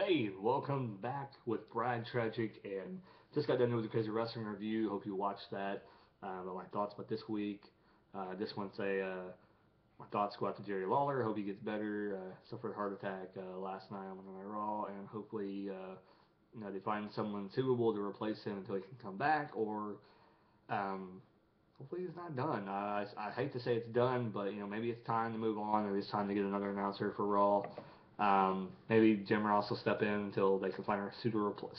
Hey, welcome back with Brad Tragic, and just got done with the Crazy Wrestling review. Hope you watched that. My thoughts about this week. Just want to say my thoughts go out to Jerry Lawler. Hope he gets better. Suffered a heart attack last night on Monday Night Raw, and hopefully, they find someone suitable to replace him until he can come back, or um, hopefully he's not done. I hate to say it's done, but maybe it's time to move on. Maybe it's time to get another announcer for Raw. Maybe Jim Ross will step in until they can find a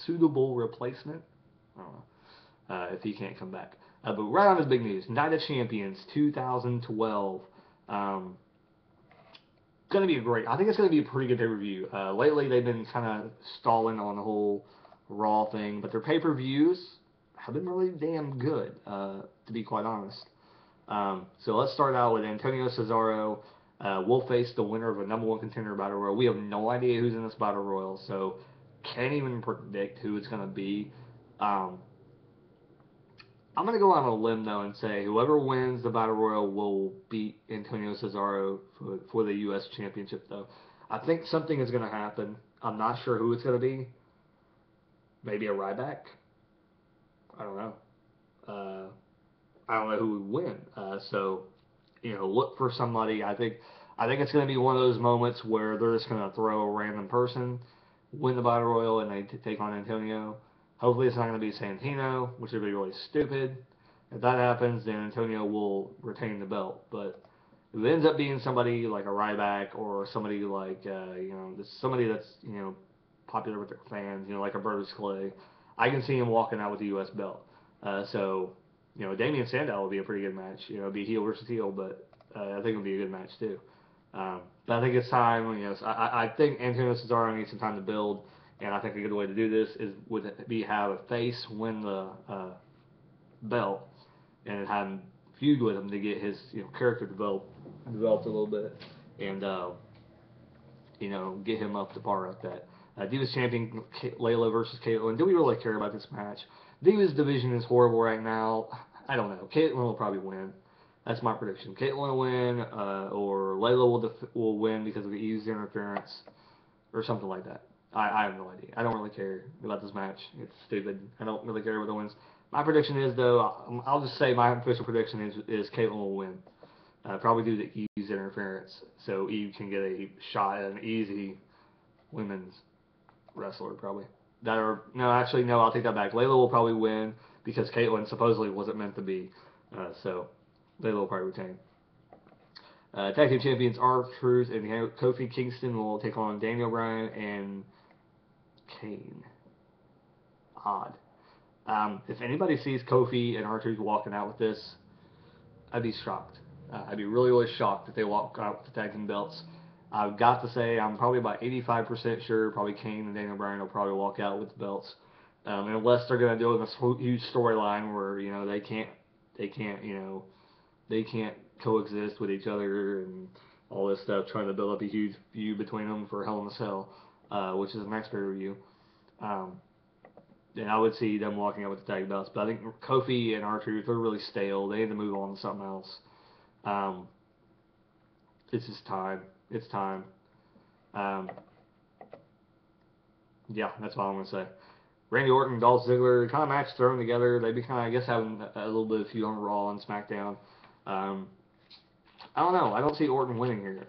suitable replacement. I don't know if he can't come back. But right on to the big news: Night of Champions 2012. Um, gonna be a great. I think it's gonna be a pretty good pay per view. Lately, they've been kind of stalling on the whole Raw thing, but their pay per views have been really damn good. To be quite honest. So let's start out with Antonio Cesaro. Will face the winner of a number one contender battle royal. We have no idea who's in this battle royal, so can't even predict who it's gonna be. Um, I'm gonna go on a limb though and say whoever wins the battle royal will beat Antonio Cesaro for the U.S. Championship. Though I think something is gonna happen. I'm not sure who it's gonna be. Maybe a Ryback. I don't know. Uh, I don't know who would win. So look for somebody. I think it's going to be one of those moments where they're just going to throw a random person, win the battle royal, and they take on Antonio. Hopefully, it's not going to be Santino, which would be really stupid. If that happens, then Antonio will retain the belt. But if it ends up being somebody like a Ryback or somebody like somebody that's popular with their fans, like a Brodus Clay, I can see him walking out with the U.S. belt. So Damian Sandow would be a pretty good match. It'd be heel versus heel, but I think it'll be a good match too. But I think it's time. I think Antonio Cesaro needs some time to build, and I think a good way to do this would be have a face win the belt, and have him feud with him to get his character developed a little bit, and get him up to par with that. Divas champion Layla versus Caitlyn. Do we really care about this match? Divas division is horrible right now. I don't know. Caitlyn will probably win. That's my prediction. Caitlyn will win, or Layla will win because of the easy interference, or something like that. I have no idea. I don't really care about this match. It's stupid. I don't really care who wins. My prediction is though. I'll just say my official prediction is Caitlyn will win. Probably due to Eve's interference, so Eve can get a shot at an easy women's wrestler probably. That are no, actually no, I'll take that back. Layla will probably win because Caitlyn supposedly wasn't meant to be. So Layla will probably retain. Tag team champions R-Truth and Kofi Kingston will take on Daniel Bryan and Kane. Odd. If anybody sees Kofi and R-Truth walking out with this, I'd be shocked. I'd be really, really shocked if they walk out with the tag team belts. I've got to say, I'm probably about 85% sure probably Kane and Daniel Bryan will probably walk out with the belts. Unless they're going to do this huge storyline where, they can't, they can't coexist with each other and all this stuff, trying to build up a huge feud between them for Hell in a Cell, which is the next pay-per-view. Then I would see them walking out with the tag belts. But I think Kofi and R-Truth are really stale. They need to move on to something else. Um, it's just time. It's time. Um, yeah, that's all I'm gonna say. Randy Orton, Dolph Ziggler, kind of match thrown together. They'd be kind of, I guess, having a little bit of feud on Raw and SmackDown. Um, I don't know. I don't see Orton winning here.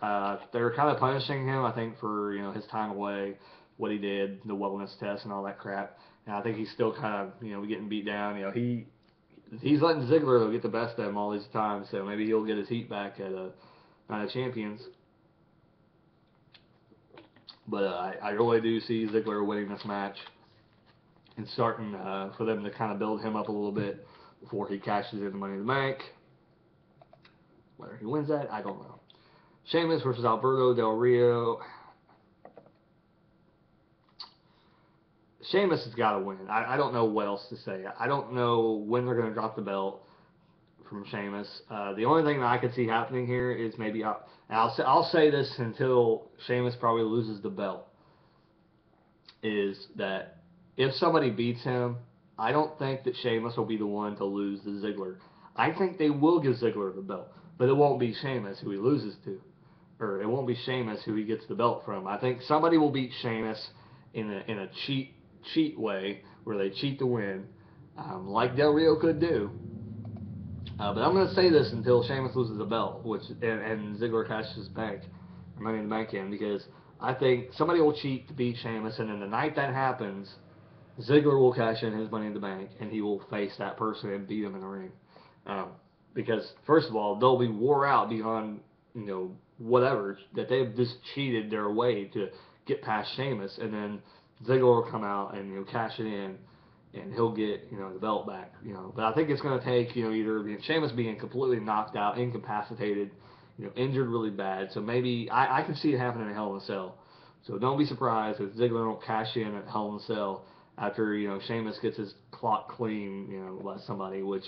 They're kind of punishing him, I think, for his time away, what he did, the wellness test, and all that crap. And I think he's still kind of getting beat down. He's letting Ziggler though get the best of him all these times, so maybe he'll get his heat back at Night of Champions. But I really do see Ziggler winning this match and starting for them to kind of build him up a little bit before he cashes in the Money in the Bank. Whether he wins that, I don't know. Sheamus versus Alberto Del Rio. Sheamus has got to win. I don't know what else to say. I don't know when they're going to drop the belt from Sheamus. The only thing that I could see happening here is maybe I'll say this until Sheamus probably loses the belt. Is that if somebody beats him, I don't think that Sheamus will be the one to lose to Ziggler. I think they will give Ziggler the belt, but it won't be Sheamus who he loses to, or it won't be Sheamus who he gets the belt from. I think somebody will beat Sheamus, in a cheat way where they cheat to win, like Del Rio could do. But I'm going to say this until Sheamus loses the belt, and Ziggler cashes his bank, Money in the Bank in, because I think somebody will cheat to beat Sheamus, and then the night that happens, Ziggler will cash in his Money in the Bank, and he will face that person and beat him in the ring. Um, because first of all, they'll be wore out beyond whatever that they've just cheated their way to get past Sheamus, and then Ziggler will come out and cash it in, and he'll get the belt back. But I think it's going to take either Sheamus being completely knocked out, incapacitated, injured really bad. So maybe I can see it happening in Hell in a Cell. So don't be surprised if Ziggler don't cash in at Hell in a Cell after Sheamus gets his clock clean, by somebody. Which,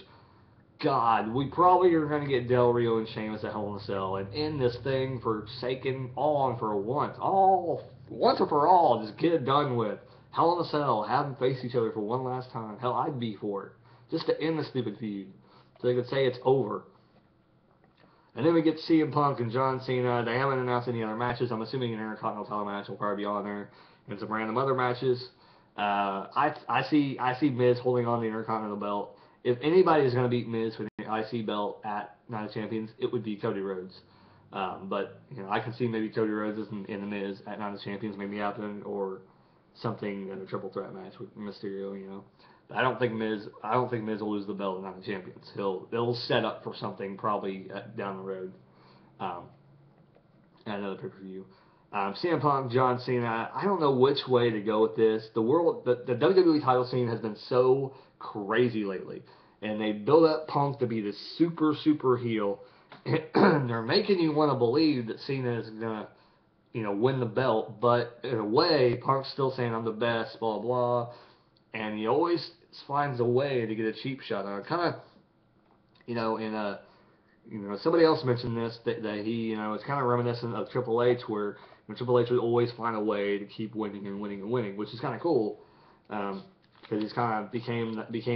God, we probably are going to get Del Rio and Sheamus at Hell in a Cell and end this thing for saking on for once and for all. Just get it done with. Hell in a Cell, have them face each other for one last time. Hell, I'd be for it. Just to end the stupid feud. So they could say it's over. And then we get CM Punk and John Cena. They haven't announced any other matches. I'm assuming an Intercontinental title match will probably be on there. And some random other matches. I see Miz holding on to the Intercontinental belt. If anybody is going to beat Miz for the IC belt at Night of Champions, it would be Cody Rhodes. But I can see maybe Cody Rhodes in the Miz at Night of Champions maybe happen, or something in a triple threat match with Mysterio. But I don't think Miz will lose the belt at Night of Champions. They'll set up for something probably down the road, at another pay-per-view. CM Punk, John Cena. I don't know which way to go with this. The WWE title scene has been so crazy lately, and they build up Punk to be this super heel. And they're making you want to believe that Cena is gonna win the belt, but in a way, Punk's still saying I'm the best, blah blah, and he always finds a way to get a cheap shot on it. Kind of, somebody else mentioned this that he, it's kind of reminiscent of Triple H, where Triple H would always find a way to keep winning and winning and winning, which is kind of cool, because he's kind of became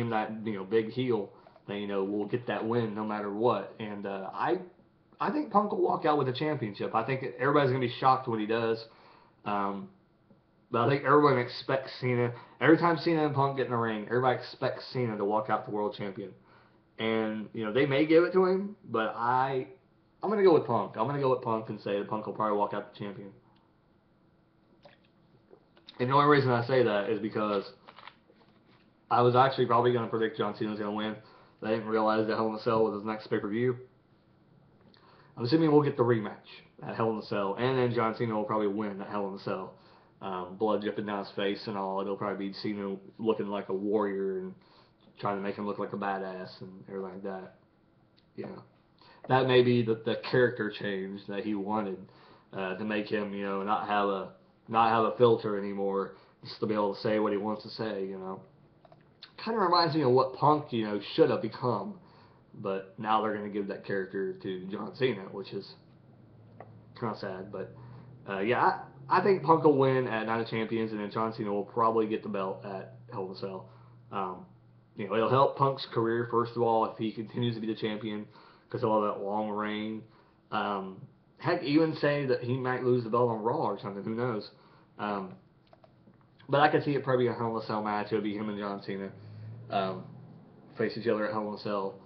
that big heel that will get that win no matter what, and I think Punk will walk out with a championship. I think everybody's going to be shocked when he does. But I think everyone expects Cena. Every time Cena and Punk get in the ring, everybody expects Cena to walk out the world champion. And, they may give it to him, but I'm going to go with Punk. I'm going to go with Punk and say that Punk will probably walk out the champion. And the only reason I say that is because I was actually probably going to predict John Cena was going to win. But I didn't realize that Hell in a Cell was his next pay-per-view. I'm assuming we'll get the rematch at Hell in a Cell, and then John Cena will probably win at Hell in a Cell. Blood dripping down his face and all. It'll probably be Cena looking like a warrior and trying to make him look like a badass and everything like that. That may be the character change that he wanted, to make him, not have a filter anymore, just to be able to say what he wants to say. Kind of reminds me of what Punk, should have become. But now they're going to give that character to John Cena, which is kind of sad. But, I think Punk will win at Night of Champions, and then John Cena will probably get the belt at Hell in a Cell. It'll help Punk's career, first of all, if he continues to be the champion, because he'll have that long reign. Heck, even say that he might lose the belt on Raw or something. Who knows? But I could see it probably a Hell in a Cell match. It'll be him and John Cena face each other at Hell in a Cell.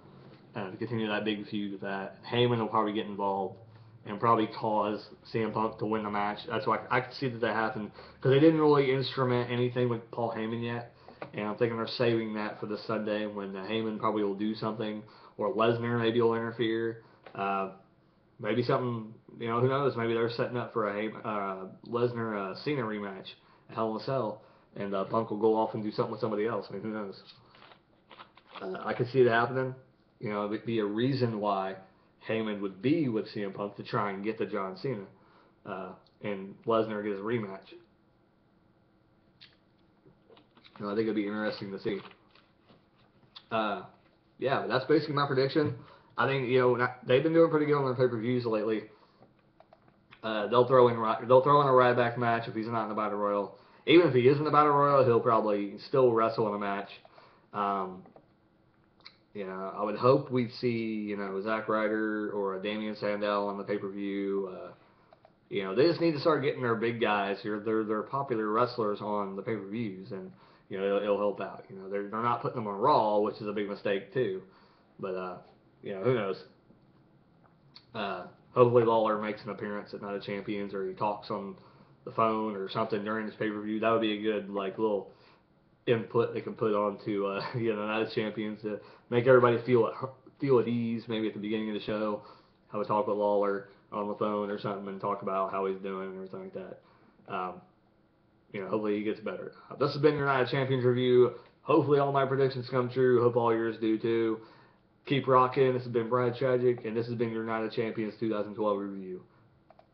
To continue that big feud with that. Heyman will probably get involved and probably cause CM Punk to win the match. That's why I can see that happen, because they didn't really instrument anything with Paul Heyman yet, and I'm thinking they're saving that for this Sunday when Heyman probably will do something, or Lesnar maybe will interfere. Maybe something, who knows? Maybe they're setting up for a Lesnar Cena rematch at Hell in a Cell, and Punk will go off and do something with somebody else. I mean, who knows? I could see it happening. It'd be a reason why Heyman would be with CM Punk to try and get the John Cena, and Lesnar get his rematch. I think it'd be interesting to see. But that's basically my prediction. I think they've been doing pretty good on their pay-per-views lately. They'll throw in a Ryback match if he's not in the Battle Royal. Even if he is in the Battle Royal, he'll probably still wrestle in a match. I would hope we'd see, Zack Ryder or a Damian Sandow on the pay-per-view. They just need to start getting their big guys, their popular wrestlers on the pay-per-views, and it'll help out. They're not putting them on Raw, which is a big mistake too. But who knows? Hopefully Lawler makes an appearance at Night of Champions, or he talks on the phone or something during this pay-per-view. That would be a good little input they can put onto Night of Champions to make everybody feel at ease. Maybe at the beginning of the show, have a talk with Lawler on the phone or something, and talk about how he's doing and everything like that. Hopefully he gets better. This has been your Night of Champions review. Hopefully all my predictions come true. Hope all yours do too. Keep rocking. This has been Brad Tragic, and this has been your Night of Champions 2012 review.